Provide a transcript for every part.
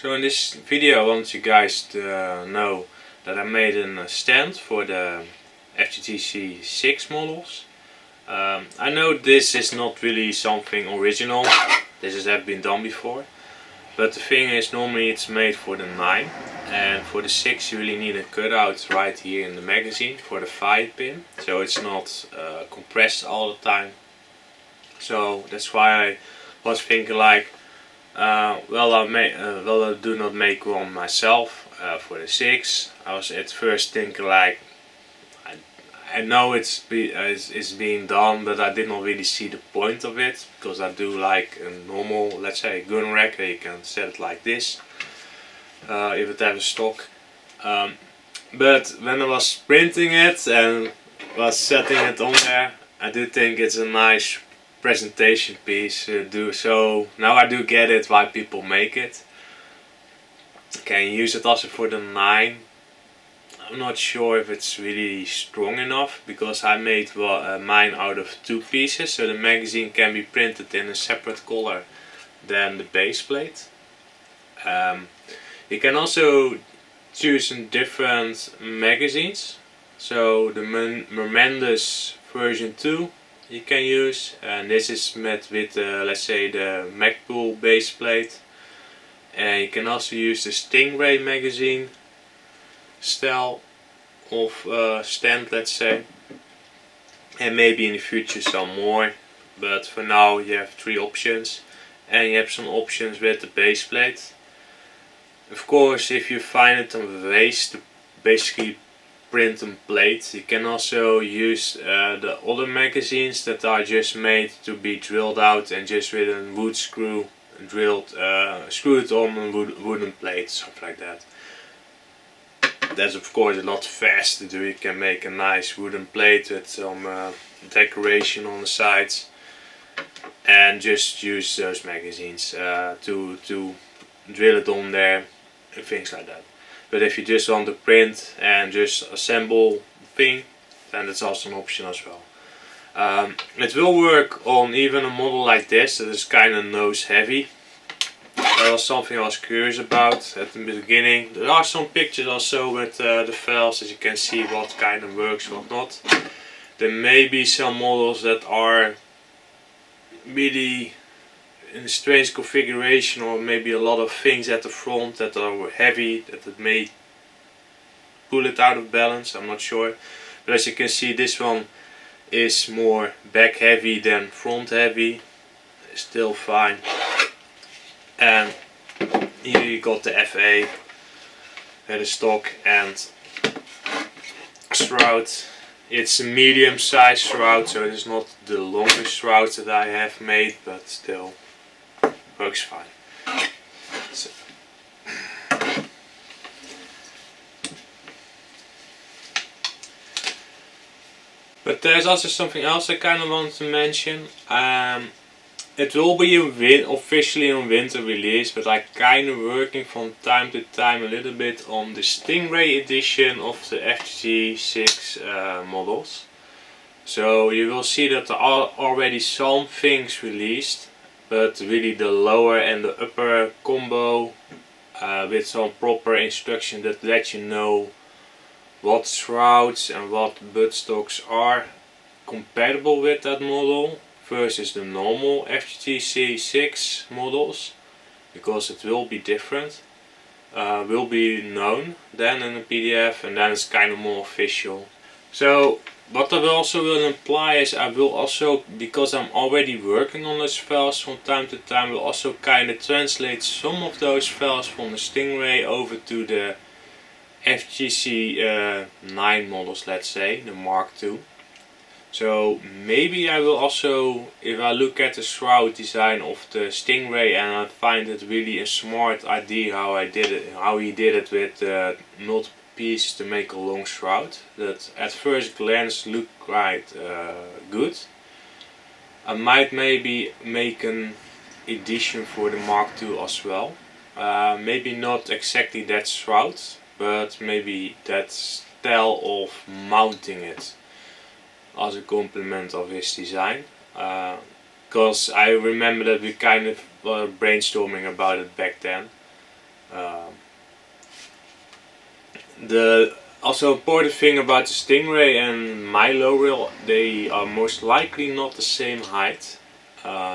So in this video I want you guys to know that I made a stand for the FGC-6 models. I know this is not really something original, this has been done before. But the thing is, normally it's made for the 9, and for the 6 you really need a cutout right here in the magazine for the fire pin, so it's not compressed all the time. So that's why I was thinking like, I do not make one myself for the 6. I was at first thinking like, I know it's being done, but I did not really see the point of it, because I do like a normal, let's say, gun rack where you can set it like this, if it has a stock. But when I was printing it and was setting it on there, I do think it's a nice presentation piece to do. So now I do get it why people make it. Can you use it also for the 9? I'm not sure if it's really strong enough, because I made mine out of 2 pieces, so the magazine can be printed in a separate color than the base plate. You can also choose in different magazines, so the Mermendus version 2 you can use, and this is met with let's say the Magpul base plate. And you can also use the Stingray magazine style of stand, let's say, and maybe in the future some more, but for now you have 3 options, and you have some options with the base plate. Of course, if you find it on waste to basically print a plate, you can also use the other magazines that are just made to be drilled out and just with a wood screw screwed on a wooden plate, something like that. That's of course a lot faster to do. You can make a nice wooden plate with some decoration on the sides, and just use those magazines to drill it on there and things like that. But if you just want to print and just assemble the thing, then that's also an option as well. It will work on even a model like this that is kind of nose heavy. That was something I was curious about at the beginning. There are some pictures also with the files, as you can see what kind of works, what not. There may be some models that are really in a strange configuration, or maybe a lot of things at the front that are heavy, that it may pull it out of balance, I'm not sure. But as you can see, this one is more back heavy than front heavy, still fine. And here you got the FA, the stock and shroud. It's a medium sized shroud, so it is not the longest shroud that I have made, but still works fine. So. But there's also something else I kind of want to mention. It will be officially a winter release, but I'm kind of working from time to time a little bit on the Stingray edition of the FGC-6 models. So you will see that there are already some things released, but really the lower and the upper combo with some proper instruction that let you know what shrouds and what buttstocks are compatible with that model versus the normal FGC-6 models, because it will be different, will be known then in a PDF, and then it's kind of more official. So what I also will imply is I will also, because I'm already working on those files from time to time, will also kind of translate some of those files from the Stingray over to the FGC 9 models, let's say, the Mark II. So maybe I will also, if I look at the shroud design of the Stingray and I find it really a smart idea how he did it with multiple pieces to make a long shroud that at first glance look quite good, I might maybe make an edition for the Mark II as well. Maybe not exactly that shroud, but maybe that style of mounting it as a complement of his design, because I remember that we kind of were brainstorming about it back then, The also important thing about the Stingray and my low rail, they are most likely not the same height.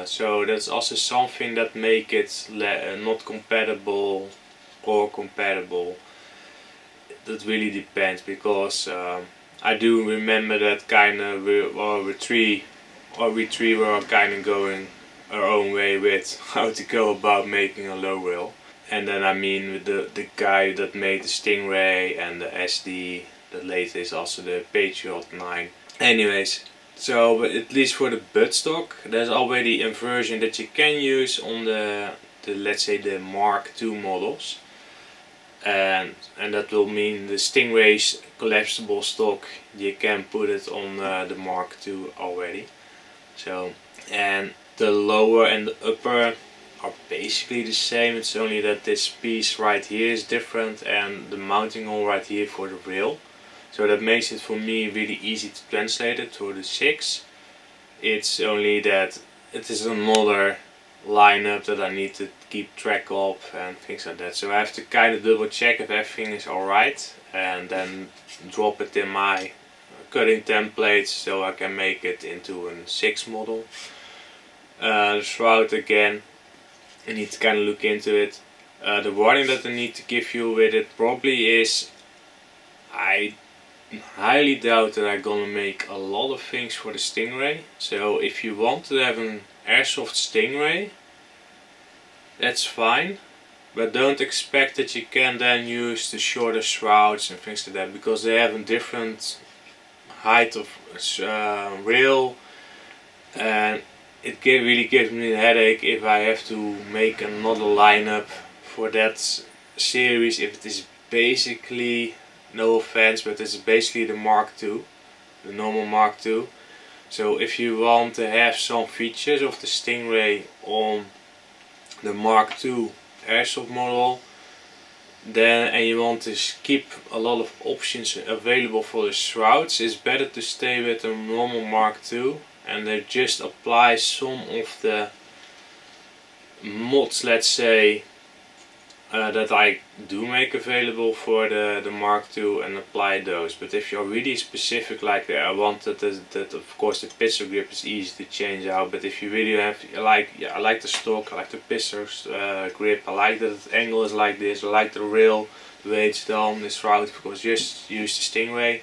So that's also something that make it not compatible or compatible. That really depends, because I do remember that kind of we three were kind of going our own way with how to go about making a low rail. And then I mean with the guy that made the Stingray and the SD, the latest is also the Patriot 9. Anyways, so but at least for the buttstock, there's already a version that you can use on the let's say the Mark II models. And that will mean the Stingray's collapsible stock, you can put it on the Mark II already. So, and the lower and the upper are basically the same. It's only that this piece right here is different and the mounting hole right here for the rail. So that makes it for me really easy to translate it to the 6. It's only that it is another lineup that I need to keep track of and things like that. So I have to kind of double check if everything is alright and then drop it in my cutting templates so I can make it into a 6 model. The shroud again, I need to kind of look into it. The warning that I need to give you with it probably is, I highly doubt that I'm gonna make a lot of things for the Stingray. So if you want to have an airsoft Stingray, that's fine, but don't expect that you can then use the shorter shrouds and things like that, because they have a different height of rail, and it really gives me a headache if I have to make another lineup for that series, if it is basically, no offense, but it's basically the Mark II, the normal Mark II. So if you want to have some features of the Stingray on the Mark II airsoft model, then and you want to keep a lot of options available for the shrouds, it's better to stay with the normal Mark II and then just apply some of the mods, let's say, that I do make available for the Mark II, and apply those. But if you're really specific, like I want that of course the pistol grip is easy to change out, but if you really have, I like the stock, I like the pistol grip, I like that the angle is like this, I like the rail, the way it's done, this route, because just use the Stingray.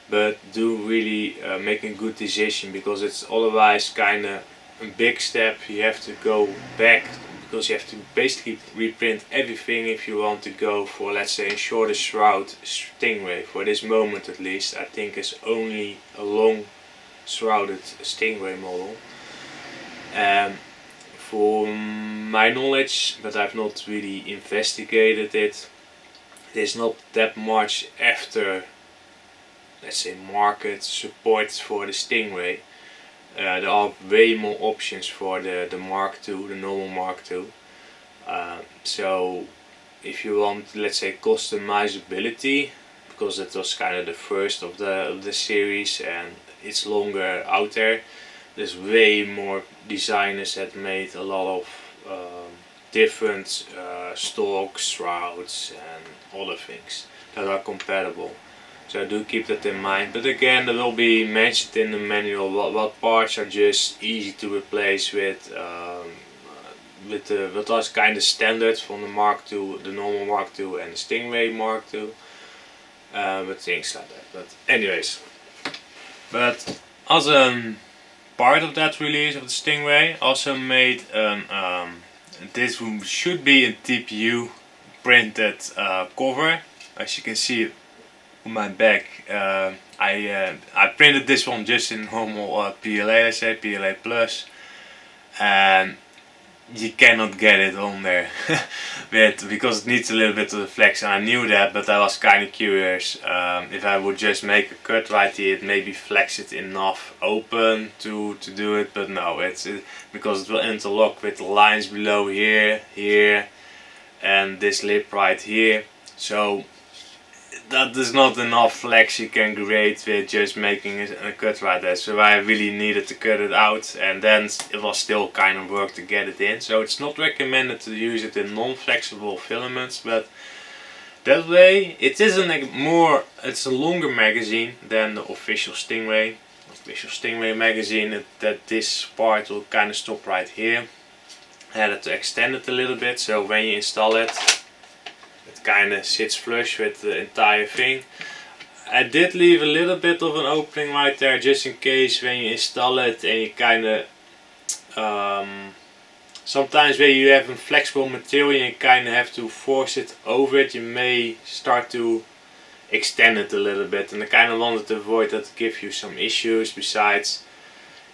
But do really make a good decision, because it's otherwise kind of a big step. You have to go back, because you have to basically reprint everything if you want to go for, let's say, a shorter shroud Stingray. For this moment at least, I think it's only a long shrouded Stingray model. For my knowledge, but I've not really investigated it, there's not that much after, let's say, market support for the Stingray. There are way more options for the Mark II, the normal Mark II. So if you want, let's say, customizability, because it was kind of the first of the series and it's longer out there, there's way more designers that made a lot of different stocks, shrouds and other things that are compatible. So do keep that in mind. But again, there will be mentioned in the manual what parts are just easy to replace with what are kind of standards from the Mark II, the normal Mark II and the Stingray Mark II. But things like that. But anyways, but as a part of that release of the Stingray, also made this should be a TPU printed cover, as you can see on my back. I printed this one just in normal PLA, let's say PLA Plus, and you cannot get it on there because it needs a little bit of the flex, and I knew that, but I was kind of curious if I would just make a cut right here, it maybe flex it enough open to do it, but no, it's because it will interlock with the lines below here, and this lip right here. So that is not enough flex you can create with just making a cut right there. So I really needed to cut it out, and then it was still kind of work to get it in. So it's not recommended to use it in non-flexible filaments, but that way it isn't it's a longer magazine than the official Stingray. Official Stingray magazine, that this part will kind of stop right here. I had to extend it a little bit, so when you install it, it kind of sits flush with the entire thing. I did leave a little bit of an opening right there, just in case when you install it and you kind of sometimes when you have a flexible material and you kind of have to force it over it, you may start to extend it a little bit, and I kind of wanted to avoid that to give you some issues. Besides,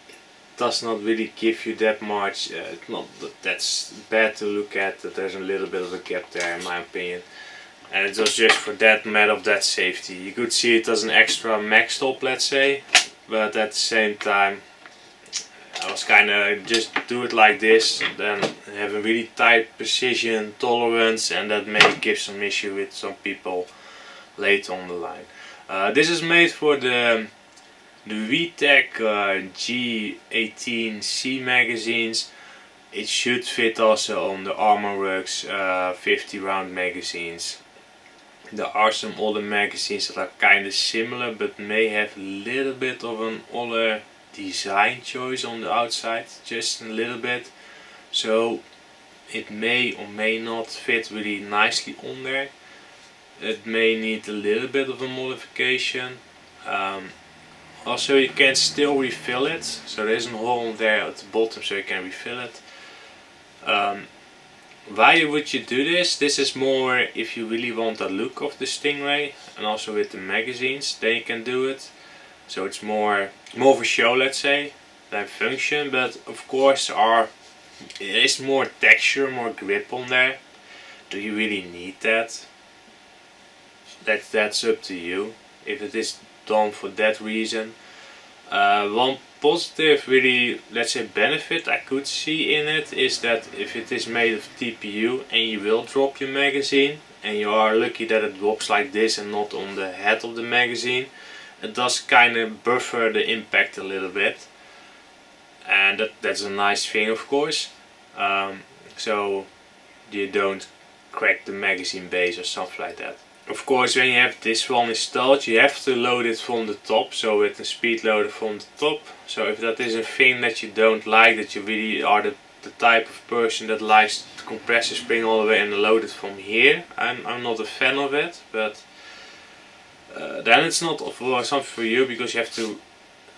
it does not really give you that much, not that's bad to look at, that there's a little bit of a gap there in my opinion. And it was just for that matter of that safety. You could see it as an extra mag stop, let's say, but at the same time I was kind of just do it like this, then have a really tight precision tolerance, and that may give some issue with some people later on the line. This is made for the VTech G18C magazines. It should fit also on the Armorworks 50 round magazines. There are some older magazines that are kind of similar, but may have a little bit of an older design choice on the outside, just a little bit. So it may or may not fit really nicely on there. It may need a little bit of a modification. Also, you can still refill it, so there is a hole there at the bottom so you can refill it. Why would you do this? This is more if you really want the look of the Stingray, and also with the magazines, then you can do it. So it's more for show, let's say, than function. But of course there is more texture, more grip on there. Do you really need that? That's up to you, if it is done for that reason. One positive, really, let's say, benefit I could see in it is that if it is made of TPU and you will drop your magazine, and you are lucky that it drops like this and not on the head of the magazine, it does kind of buffer the impact a little bit, and that's a nice thing, of course. So you don't crack the magazine base or something like that. Of course, when you have this one installed, you have to load it from the top, so with a speed loader from the top. So if that is a thing that you don't like, that you really are the type of person that likes the compressor spring all the way and load it from here, I'm not a fan of it, but then it's not something for you, because you have to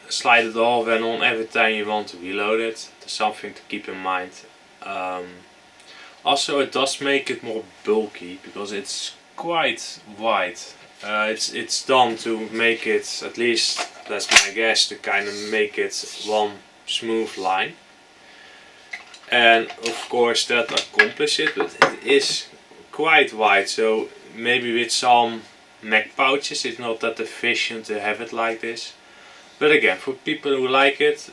slide it off and on every time you want to reload it. That's something to keep in mind. Also, it does make it more bulky, because it's quite wide. It's done to make it, at least that's my guess, to kind of make it one smooth line. And of course that accomplishes it, but it is quite wide, so maybe with some neck pouches it's not that efficient to have it like this. But again, for people who like it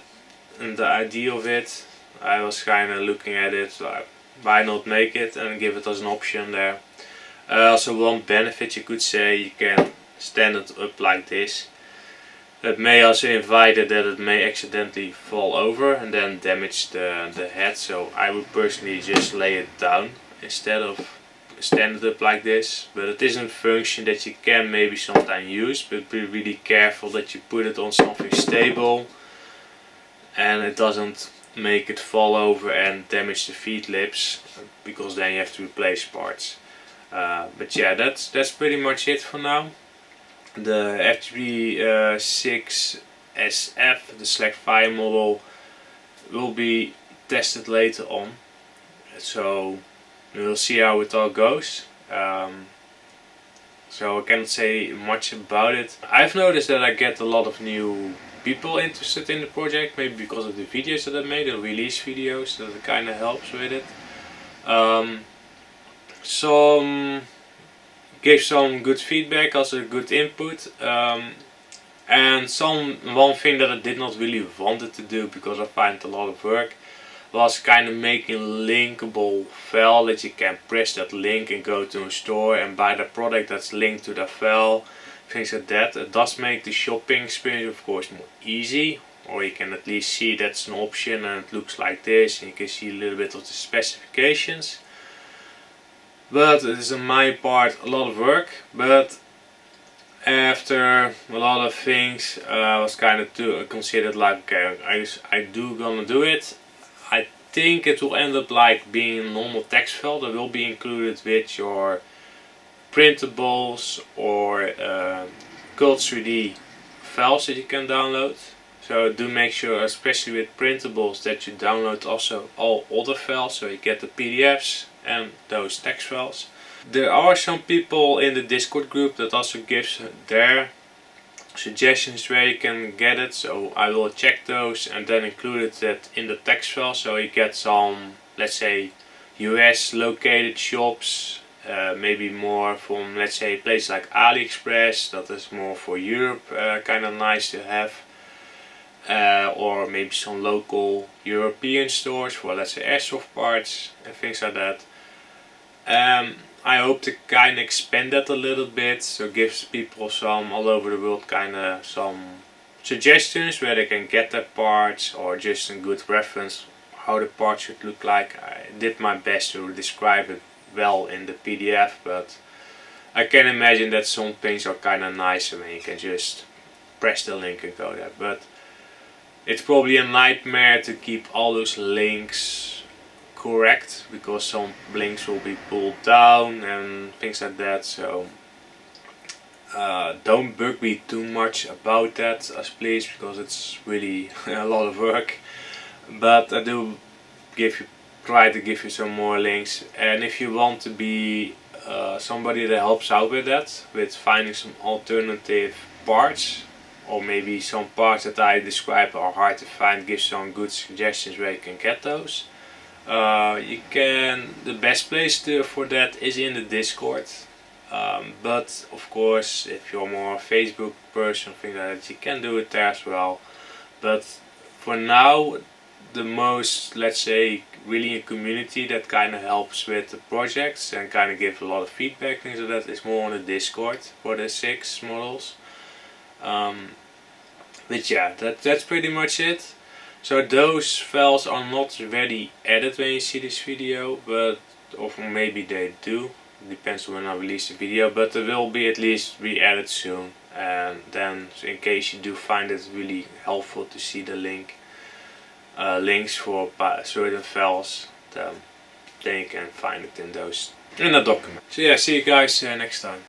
and the idea of it, I was kind of looking at it, so why not make it and give it as an option there. Also, one benefit, you could say, you can stand it up like this. That may also invite it that it may accidentally fall over and then damage the head, so I would personally just lay it down instead of stand it up like this. But it is a function that you can maybe sometimes use, but be really careful that you put it on something stable and it doesn't make it fall over and damage the feed lips, because then you have to replace parts. But yeah, that's pretty much it for now. The FGC-6 SF, the /5 model, will be tested later on, so we'll see how it all goes. So I cannot say much about it. I've noticed that I get a lot of new people interested in the project, maybe because of the videos that I made, the release videos, that it kind of helps with it. Some gave some good feedback, also good input, and one thing that I did not really wanted to do, because I find it a lot of work, was kind of making a linkable file that you can press that link and go to a store and buy the product that's linked to the file, things like that. It does make the shopping experience of course more easy, or you can at least see that's an option and it looks like this and you can see a little bit of the specifications. But it is on my part a lot of work, but after a lot of things I was kind of considered like, okay, I do gonna do it. I think it will end up like being a normal text file that will be included with your printables or Cult 3D files that you can download. So do make sure, especially with printables, that you download also all other files, so you get the PDFs and those text files. There are some people in the Discord group that also gives their suggestions where you can get it, so I will check those and then include that in the text file, so you get some, let's say, US located shops, maybe more from, let's say, a place like AliExpress, that is more for Europe, kind of nice to have, or maybe some local European stores for, let's say, airsoft parts and things like that. I hope to kind of expand that a little bit, so gives people some all over the world kind of some suggestions where they can get their parts, or just a good reference how the parts should look like. I did my best to describe it well in the PDF, but I can imagine that some things are kind of nicer when you can just press the link and go there. But it's probably a nightmare to keep all those links correct, because some links will be pulled down and things like that, so don't bug me too much about that, please, because it's really a lot of work. But I do try to give you some more links, and if you want to be somebody that helps out with that, with finding some alternative parts, or maybe some parts that I describe are hard to find, give some good suggestions where you can get those. The best place for that is in the Discord, but of course if you're more a Facebook person, things like that, you can do it there as well. But for now, the most, let's say, really a community that kind of helps with the projects and kind of gives a lot of feedback, things like that, is more on the Discord for the 6 models. But yeah, that's pretty much it. So those files are not ready added when you see this video, but or maybe they do, depends on when I release the video, but there will be at least be added soon. And then, so in case you do find it really helpful to see the links for certain files, then you can find it in that document. So yeah, see you guys next time.